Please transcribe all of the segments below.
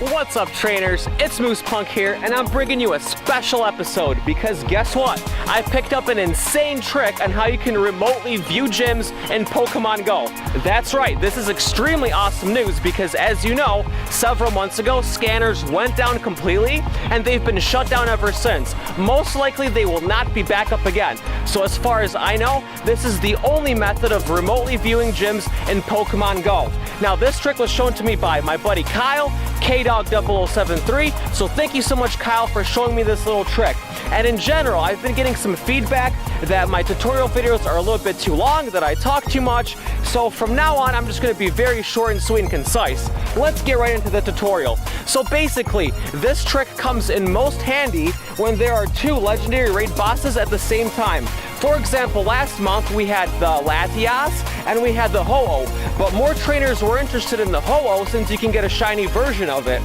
What's up, trainers? It's Moose Punk here, and I'm bringing you a special episode because guess what? I picked up an insane trick on how you can remotely view gyms in Pokémon Go. That's right, this is extremely awesome news because as you know, several months ago, scanners went down completely and they've been shut down ever since. Most likely they will not be back up again. So as far as I know, this is the only method of remotely viewing gyms in Pokémon Go. Now this trick was shown to me by my buddy Kyle, KDog0073, so thank you so much, Kyle, for showing me this little trick. And in general, I've been getting some feedback that my tutorial videos are a little bit too long, that I talk too much, so from now on I'm just going to be very short and sweet and concise. Let's get right into the tutorial. So basically, this trick comes in most handy when there are two legendary raid bosses at the same time. For example, last month we had the Latias and we had the Ho-Oh, but more trainers were interested in the Ho-Oh since you can get a shiny version of it.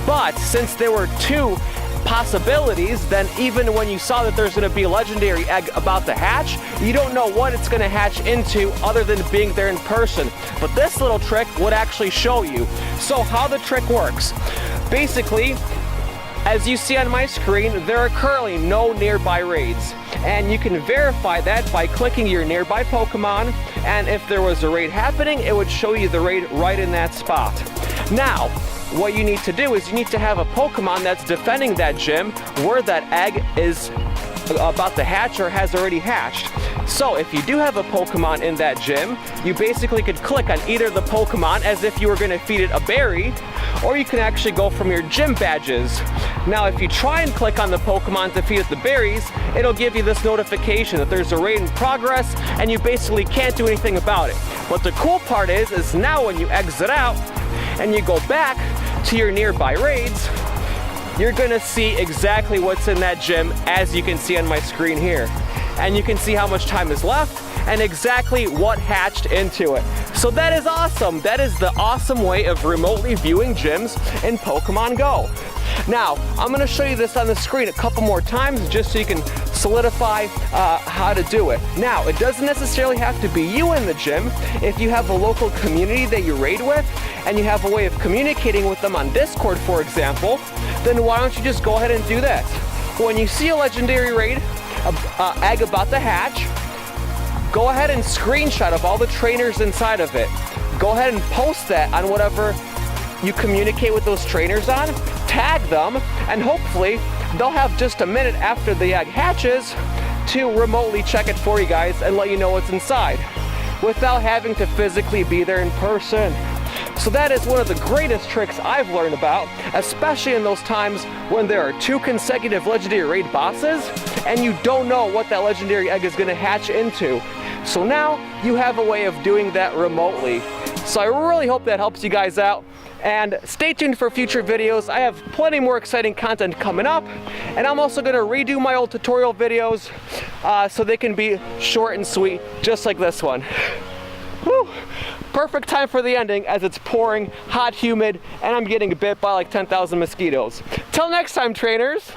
But since there were two possibilities, then even when you saw that there's going to be a legendary egg about to hatch, you don't know what it's going to hatch into other than being there in person. But this little trick would actually show you. So how the trick works. Basically, as you see on my screen, there are currently no nearby raids. And you can verify that by clicking your nearby Pokemon, and if there was a raid happening, it would show you the raid right in that spot. Now, what you need to do is you need to have a Pokemon that's defending that gym where that egg is about to hatch or has already hatched. So if you do have a Pokemon in that gym, you basically could click on either the Pokemon as if you were going to feed it a berry, or you can actually go from your gym badges. Now if you try and click on the Pokemon to feed it the berries, it'll give you this notification that there's a raid in progress and you basically can't do anything about it. But the cool part is now when you exit out and you go back to your nearby raids, you're gonna see exactly what's in that gym as you can see on my screen here. And you can see how much time is left and exactly what hatched into it. So that is awesome. That is the awesome way of remotely viewing gyms in Pokemon Go. Now, I'm gonna show you this on the screen a couple more times just so you can solidify how to do it. Now, it doesn't necessarily have to be you in the gym. If you have a local community that you raid with and you have a way of communicating with them on Discord, for example, then why don't you just go ahead and do that? When you see a legendary raid, egg about to hatch, go ahead and screenshot of all the trainers inside of it. Go ahead and post that on whatever you communicate with those trainers on, tag them, and hopefully they'll have just a minute after the egg hatches to remotely check it for you guys and let you know what's inside without having to physically be there in person. So that is one of the greatest tricks I've learned about, especially in those times when there are two consecutive legendary raid bosses and you don't know what that legendary egg is going to hatch into. So now you have a way of doing that remotely. So I really hope that helps you guys out. And stay tuned for future videos. I have plenty more exciting content coming up, and I'm also going to redo my old tutorial videos so they can be short and sweet, just like this one. Whew. Perfect time for the ending as it's pouring, hot, humid, and I'm getting bit by like 10,000 mosquitoes. Till next time, trainers.